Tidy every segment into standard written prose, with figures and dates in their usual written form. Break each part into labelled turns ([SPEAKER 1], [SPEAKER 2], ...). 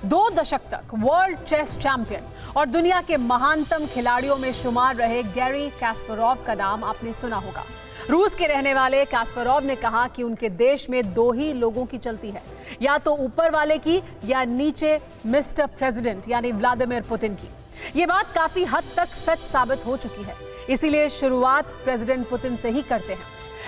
[SPEAKER 1] 2 दशक तक world chess champion और दुनिया के महानतम खिलाड़ियों में शुमार रहे गैरी कास्परोव का नाम आपने सुना होगा। रूस के रहने वाले कास्परोव ने कहा कि उनके देश में 2 ही लोगों की चलती है, या तो ऊपर वाले की या नीचे मिस्टर प्रेसिडेंट यानी व्लादिमीर पुतिन की। ये बात काफी हद तक सच साबित हो चुकी है, इसीलिए शुरुआत प्रेसिडेंट पुतिन से ही करते हैं।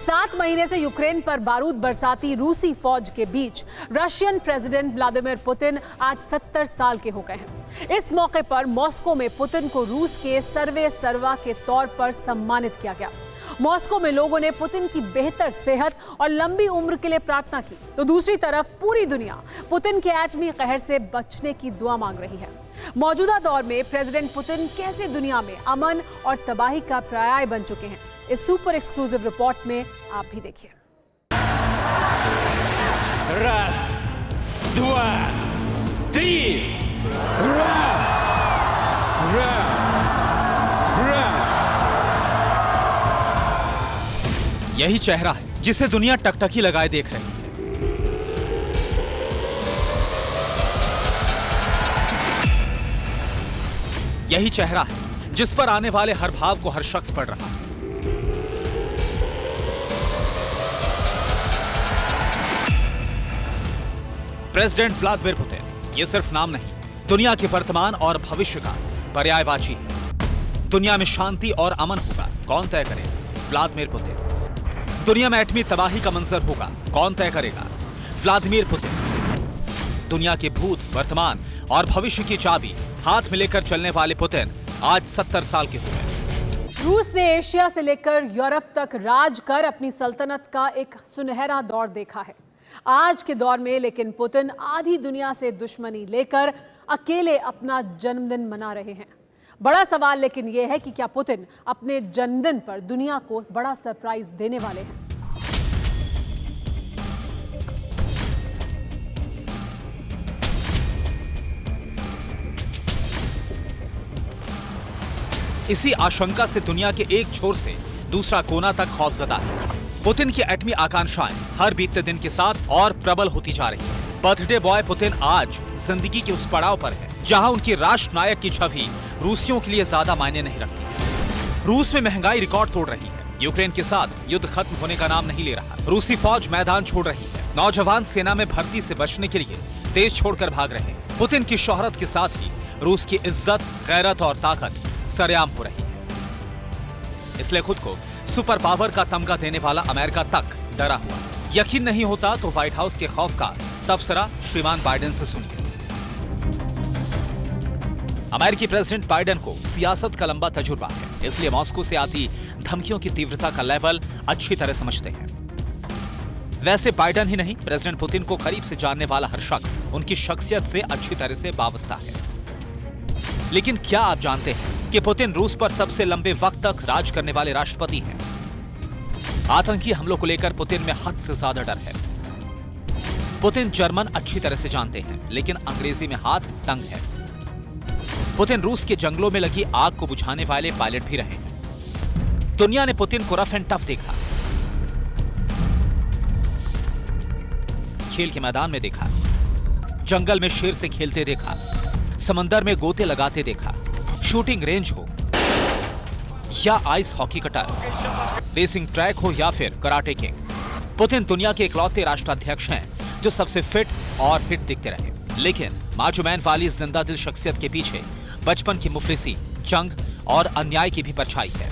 [SPEAKER 1] 7 महीने से यूक्रेन पर बारूद बरसाती रूसी फौज के बीच रशियन प्रेसिडेंट व्लादिमीर पुतिन आज 70 साल के हो गए हैं। इस मौके पर मॉस्को में पुतिन को रूस के सर्वे सर्वा के तौर पर सम्मानित किया गया। मॉस्को में लोगों ने पुतिन की बेहतर सेहत और लंबी उम्र के लिए प्रार्थना की, तो दूसरी तरफ पूरी दुनिया पुतिन के एटमी कहर से बचने की दुआ मांग रही है। मौजूदा दौर में प्रेसिडेंट पुतिन कैसे दुनिया में अमन और तबाही का पर्याय बन चुके हैं, इस सुपर एक्सक्लूसिव रिपोर्ट में आप भी देखिए।
[SPEAKER 2] 1, 2, 3
[SPEAKER 3] यही चेहरा है जिसे दुनिया टकटकी लगाए देख रही है। यही चेहरा है जिस पर आने वाले हर भाव को हर शख्स पढ़ रहा है। प्रेसिडेंट व्लादिमीर पुतिन ये सिर्फ नाम नहीं, दुनिया के वर्तमान और भविष्य का पर्यायवाची है। दुनिया में शांति और अमन होगा, कौन तय करेगा? Vladimir Putin. दुनिया में एटमी तबाही का मंजर होगा, कौन तय करेगा? Vladimir Putin. दुनिया के भूत, वर्तमान और भविष्य की चाबी हाथ में लेकर चलने वाले पुतिन आज 70 साल के हुए।
[SPEAKER 1] रूस ने एशिया से लेकर यूरोप तक राज कर अपनी सल्तनत का एक सुनहरा दौर देखा है। आज के दौर में लेकिन पुतिन आधी दुनिया से दुश्मनी लेकर अकेले अपना जन्मदिन मना रहे हैं। बड़ा सवाल लेकिन यह है कि क्या पुतिन अपने जन्मदिन पर दुनिया को बड़ा सरप्राइज देने वाले हैं?
[SPEAKER 3] इसी आशंका से दुनिया के एक छोर से दूसरा कोना तक खौफजदा है। पुतिन की एटमी आकांक्षाएं हर बीतते दिन के साथ और प्रबल होती जा रही है। बर्थडे बॉय पुतिन आज जिंदगी के उस पड़ाव पर है जहां उनकी राष्ट्र नायक की छवि रूसियों के लिए ज्यादा मायने नहीं रखती। रूस में महंगाई रिकॉर्ड तोड़ रही है। यूक्रेन के साथ युद्ध खत्म होने का नाम नहीं ले रहा। रूसी फौज मैदान छोड़ रही है। नौजवान सेना में भर्ती से बचने के लिए देश छोड़कर भाग रहे हैं। पुतिन की शोहरत के साथ ही रूस की इज्जत, गैरत और ताकत सरेआम हो रही है। इसलिए खुद को सुपर पावर का तमगा देने वाला अमेरिका तक डरा हुआ। यकीन नहीं होता तो व्हाइट हाउस के खौफ का तबसरा श्रीमान बाइडेन से सुनिए। अमेरिकी प्रेसिडेंट बाइडेन को सियासत का लंबा तजुर्बा है, इसलिए मॉस्को से आती धमकियों की तीव्रता का लेवल अच्छी तरह समझते हैं। वैसे बाइडेन ही नहीं, प्रेसिडेंट पुतिन को करीब से जानने वाला हर शख्स उनकी शख्सियत से अच्छी तरह से वाबस्ता है। लेकिन क्या आप जानते हैं कि पुतिन रूस पर सबसे लंबे वक्त तक राज करने वाले राष्ट्रपति हैं? आतंकी हमलों को लेकर पुतिन में हद से ज्यादा डर है। पुतिन जर्मन अच्छी तरह से जानते हैं, लेकिन अंग्रेजी में हाथ तंग है। पुतिन रूस के जंगलों में लगी आग को बुझाने वाले पायलट भी रहे हैं। दुनिया ने पुतिन को रफ एंड टफ देखा, खेल के मैदान में देखा, जंगल में शेर से खेलते देखा, समंदर में गोते लगाते देखा, शूटिंग रेंज हो या आइस हॉकी का टर्फ, रेसिंग ट्रैक हो या फिर कराटे किंग। पुतिन दुनिया के इकलौते राष्ट्राध्यक्ष हैं जो सबसे फिट और हिट दिखते रहे। लेकिन माचो मैन वाली जिंदा दिल शख्सियत के पीछे बचपन की मुफलिसी, जंग और अन्याय की भी परछाई है।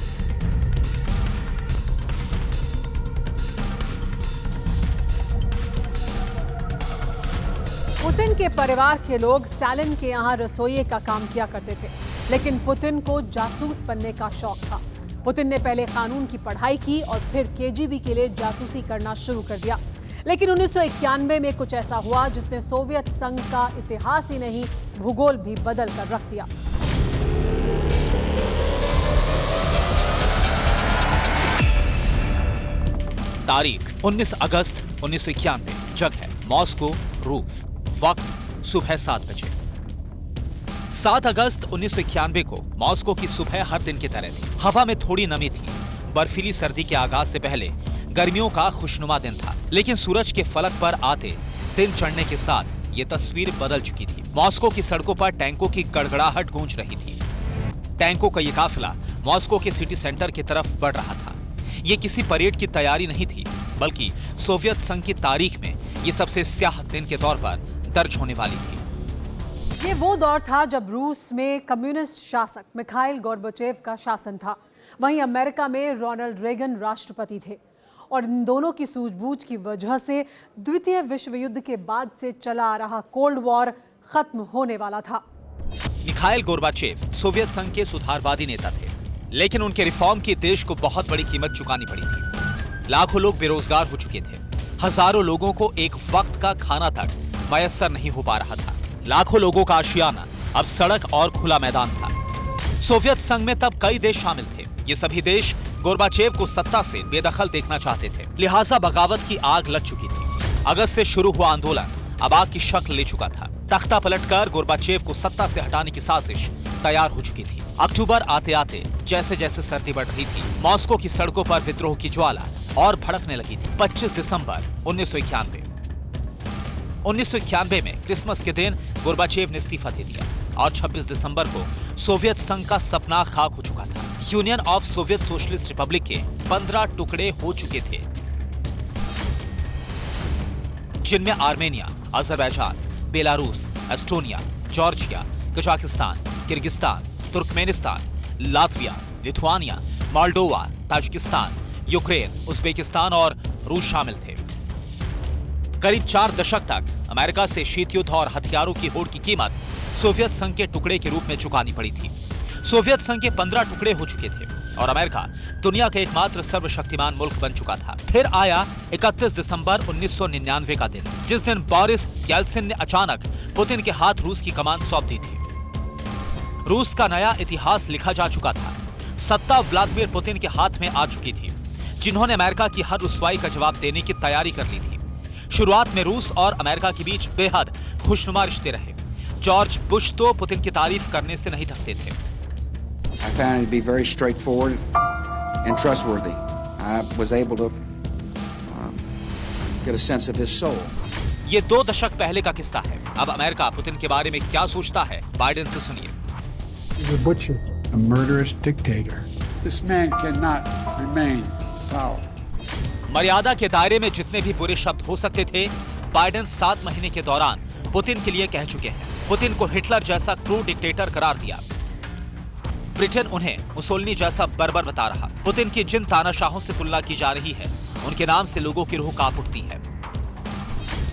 [SPEAKER 1] पुतिन के परिवार के लोग स्टालिन के यहाँ रसोइये का काम किया करते थे, लेकिन पुतिन को जासूस बनने का शौक था। पुतिन ने पहले कानून की पढ़ाई की और फिर केजीबी के लिए जासूसी करना शुरू कर दिया। लेकिन 1991 में कुछ ऐसा हुआ जिसने सोवियत संघ का इतिहास ही नहीं, भूगोल भी बदल कर रख दिया।
[SPEAKER 3] तारीख 19 अगस्त 1991, जगह मॉस्को, रूस, वक्त सुबह 7 बजे। 7 अगस्त 1991 को मॉस्को की सुबह हर दिन की तरह थी। हवा में थोड़ी नमी थी। बर्फीली सर्दी के आगाज से पहले गर्मियों का खुशनुमा दिन था, लेकिन सूरज के फलक पर आते दिन चढ़ने के साथ ये तस्वीर बदल चुकी थी। मॉस्को की सड़कों पर टैंकों की गड़गड़ाहट गूंज रही थी। टैंकों का ये काफिला मॉस्को के सिटी सेंटर की तरफ बढ़ रहा था। ये किसी परेड की तैयारी नहीं थी, बल्कि सोवियत संघ की तारीख में ये सबसे स्याह दिन के तौर पर दर्ज होने वाली थी।
[SPEAKER 1] ये वो दौर था जब रूस में कम्युनिस्ट शासक मिखाइल गोर्बाचेव का शासन था। वहीं अमेरिका में रोनाल्ड रेगन राष्ट्रपति थे और इन दोनों की सूझबूझ की वजह से द्वितीय विश्व युद्ध के बाद से चला आ रहा कोल्ड वॉर खत्म होने वाला था।
[SPEAKER 3] मिखाइल गोर्बाचेव सोवियत संघ के सुधारवादी नेता थे, लेकिन उनके रिफॉर्म की देश को बहुत बड़ी कीमत चुकानी पड़ी थी। लाखों लोग बेरोजगार हो चुके थे। हजारों लोगों को एक वक्त का खाना तक मयस्सर नहीं हो पा रहा था। लाखों लोगों का आशियाना अब सड़क और खुला मैदान था। सोवियत संघ में तब कई देश शामिल थे। ये सभी देश गोर्बाचेव को सत्ता से बेदखल देखना चाहते थे, लिहाजा बगावत की आग लग चुकी थी। अगस्त से शुरू हुआ आंदोलन अब आग की शक्ल ले चुका था। तख्ता पलटकर गोर्बाचेव को सत्ता से हटाने की साजिश तैयार हो चुकी थी। अक्टूबर आते आते जैसे जैसे सर्दी बढ़ रही थी, मॉस्को की सड़कों पर विद्रोह की ज्वाला और भड़कने लगी थी। 25 दिसंबर 1991 में क्रिसमस के दिन गोर्बाचेव ने इस्तीफा दे दिया और 26 दिसंबर को सोवियत संघ का सपना खाक हो चुका था। Union of Soviet socialist Republic के 15 टुकड़े हो चुके थे, जिनमें Armenia, Azerbaijan, Belarus, Estonia, Georgia, Kazakhstan, Kyrgyzstan, Turkmenistan, Latvia, Lithuania, Moldova, Tajikistan, Ukraine, Uzbekistan और रूस शामिल थे। करीब 4 दशक तक अमेरिका से शीत युद्ध और हथियारों की होड़ की कीमत सोवियत संघ के टुकड़े के रूप में चुकानी पड़ी थी। सोवियत संघ के 15 टुकड़े हो चुके थे और अमेरिका दुनिया का एकमात्र सर्वशक्तिमान मुल्क बन चुका था। फिर आया 31 दिसंबर 1999 का दिन, जिस दिन बोरिस येल्त्सिन ने अचानक पुतिन के हाथ रूस की कमान सौंप दी थी। रूस का नया इतिहास लिखा जा चुका था। सत्ता व्लादिमीर पुतिन के हाथ में आ चुकी थी, जिन्होंने अमेरिका की हर रुसवाई का जवाब देने की तैयारी कर ली थी। शुरुआत में रूस और अमेरिका के बीच बेहद खुशनुमा रिश्ते रहे। जॉर्ज बुश तो पुतिन की तारीफ करने से नहीं थकते थे।
[SPEAKER 4] I found him to be very straightforward and trustworthy. I was able to get a sense of his soul.
[SPEAKER 3] ये 2 दशक पहले का किस्सा है। अब अमेरिका पुतिन के बारे में क्या सोचता है, बाइडेन से सुनिए।
[SPEAKER 5] He's a butcher, a murderous dictator.
[SPEAKER 6] This man cannot remain in power.
[SPEAKER 3] मर्यादा के दायरे में जितने भी बुरे शब्द हो सकते थे, बाइडेन 7 महीने के दौरान पुतिन के लिए कह चुके हैं। पुतिन को हिटलर जैसा क्रूर डिक्टेटर करार दिया। ब्रिटेन उन्हें मुसोलिनी जैसा बर्बर बता रहा। पुतिन की जिन तानाशाहों से तुलना की जा रही है, उनके नाम से लोगों की रूह कांप उठती है।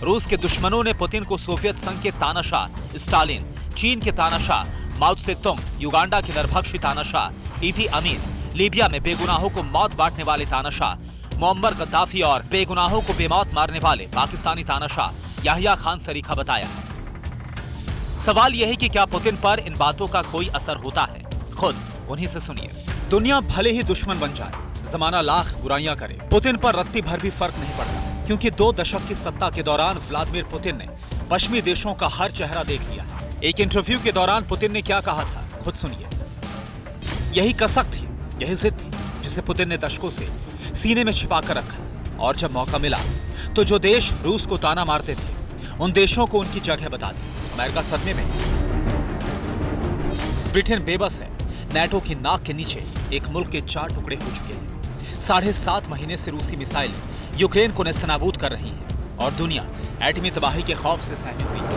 [SPEAKER 3] रूस के दुश्मनों ने पुतिन को सोवियत संघ के तानाशाह स्टालिन, चीन के तानाशाह माओ त्से तुंग, युगांडा के नरभक्षी तानाशाह ईदी अमीन, लीबिया में बेगुनाहों को मौत बांटने वाले तानाशाह मुअम्मर गद्दाफी और बेगुनाहों को बेमौत मारने वाले पाकिस्तानी तानाशाह याहिया खान सरीखा बताया है। सवाल यह है कि क्या पुतिन पर इन बातों का कोई असर होता है? खुद उन्हीं से सुनिए। दुनिया भले ही दुश्मन बन जाए, जमाना लाख बुराइयां करे, पुतिन पर रत्ती भर भी फर्क नहीं पड़ता, क्योंकि 2 दशक की सत्ता के दौरान व्लादिमीर पुतिन ने पश्चिमी देशों का हर चेहरा देख लिया। एक इंटरव्यू के दौरान पुतिन ने क्या कहा था, खुद सुनिए। यही कसक थी, यही जिद थी, जिसे पुतिन ने दशकों से सीने में छिपा कर रखा, और जब मौका मिला तो जो देश रूस को ताना मारते थे, उन देशों को उनकी जगह बता दी। अमेरिका सदमे में, ब्रिटेन बेबस है। नेटो की नाक के नीचे एक मुल्क के 4 टुकड़े हो चुके हैं। 7.5 महीने से रूसी मिसाइलें यूक्रेन को नेस्तनाबूद कर रही हैं और दुनिया एटमी तबाही के खौफ से सहमी हुई है।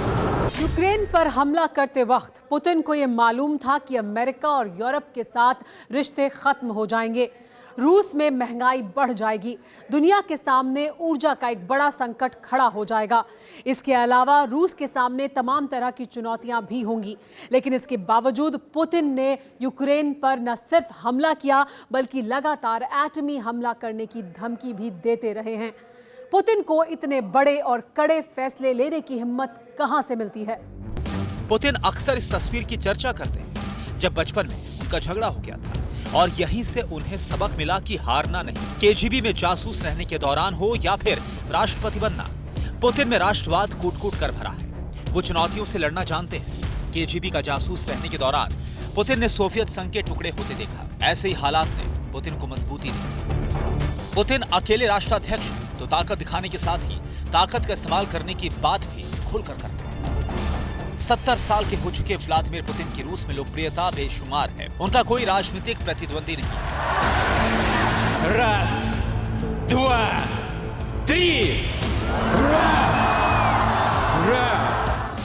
[SPEAKER 1] यूक्रेन पर हमला करते वक्त पुतिन को यह मालूम था कि अमेरिका और यूरोप के साथ रिश्ते खत्म हो जाएंगे। रूस में महंगाई बढ़ जाएगी। दुनिया के सामने ऊर्जा का एक बड़ा संकट खड़ा हो जाएगा। इसके अलावा रूस के सामने तमाम तरह की चुनौतियां भी होंगी। लेकिन इसके बावजूद पुतिन ने यूक्रेन पर न सिर्फ हमला किया, बल्कि लगातार एटमी हमला करने की धमकी भी देते रहे हैं। पुतिन को इतने बड़े और कड़े फैसले लेने की हिम्मत कहां से मिलती है?
[SPEAKER 3] पुतिन अक्सर इस तस्वीर की चर्चा करते हैं जब बचपन में उनका झगड़ा हो गया था और यहीं से उन्हें सबक मिला कि हारना नहीं। केजीबी में जासूस रहने के दौरान हो या फिर राष्ट्रपति बनना, पुतिन में राष्ट्रवाद कूट-कूट कर भरा है। वो चुनौतियों से लड़ना जानते हैं। केजीबी का जासूस रहने के दौरान पुतिन ने सोवियत संघ के टुकड़े होते देखा। ऐसे ही हालात ने पुतिन को मजबूती दी। पुतिन अकेले राष्ट्राध्यक्ष हैं, तो ताकत दिखाने के साथ ही ताकत का इस्तेमाल करने की बात भी खुलकर करते हैं। 70 साल के हो चुके व्लादिमीर पुतिन की रूस में लोकप्रियता बेशुमार है। उनका कोई राजनीतिक प्रतिद्वंदी नहीं है।
[SPEAKER 2] Раз, два, три.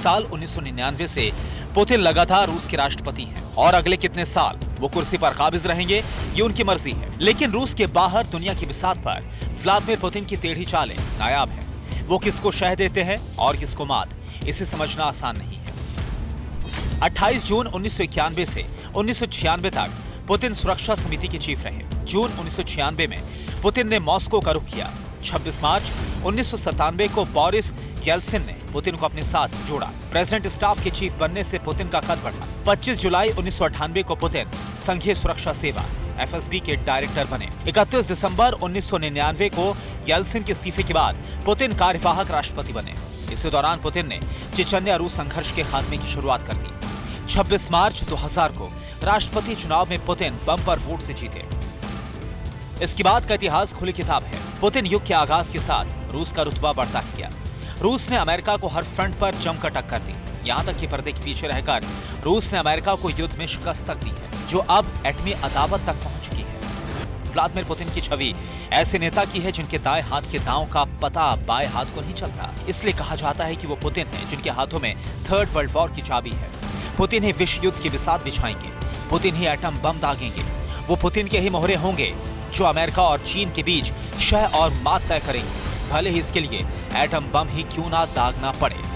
[SPEAKER 3] साल 1999 से पुतिन लगातार रूस के राष्ट्रपति हैं और अगले कितने साल वो कुर्सी पर काबिज रहेंगे ये उनकी मर्जी है। लेकिन रूस के बाहर दुनिया की बिसात पर व्लादिमीर पुतिन की टेढ़ी चालें नायाब है। वो किसको शह देते हैं और किसको मात, इसे समझना आसान नहीं है। 28 जून 1991 से 1996 तक पुतिन सुरक्षा समिति के चीफ रहे। जून 1996 में पुतिन ने मॉस्को का रुख किया। 26 मार्च 1997 को बोरिस येल्सिन ने पुतिन को अपने साथ जोड़ा। प्रेसिडेंट स्टाफ के चीफ बनने से पुतिन का कद बढ़ा। 25 जुलाई 1998 को पुतिन संघीय सुरक्षा सेवा FSB के डायरेक्टर बने। 31 दिसंबर 1999 को येल्सिन के इस्तीफे के बाद पुतिन कार्यवाहक राष्ट्रपति बने। इसी दौरान पुतिन ने चेचन्या रूस संघर्ष के खात्मे की शुरुआत कर दी। 26 मार्च 2000 को राष्ट्रपति चुनाव में पुतिन बम्पर वोट से जीते। इसके बाद का इतिहास खुली किताब है। पुतिन युग के आगाज के साथ रूस का रुतबा बढ़ता ही गया। रूस ने अमेरिका को हर फ्रंट पर जमकर टक्कर दी। यहाँ तक कि पर्दे के पीछे रहकर रूस ने अमेरिका को युद्ध में शिकस्त तक दी है, जो अब एटमी अदावत तक पहुंच चुकी है। व्लादिमीर पुतिन की छवि ऐसे नेता की है जिनके दाएं हाथ के दांव का पता बाएं हाथ को नहीं चलता। इसलिए कहा जाता है कि वो पुतिन है जिनके हाथों में थर्ड वर्ल्ड वॉर की चाबी है। पुतिन ही विश्व युद्ध की बिसात बिछाएंगे, पुतिन ही एटम बम दागेंगे। वो पुतिन के ही मोहरे होंगे जो अमेरिका और चीन के बीच शह और मात तय करेंगे, भले ही इसके लिए एटम बम ही क्यों ना दागना पड़े।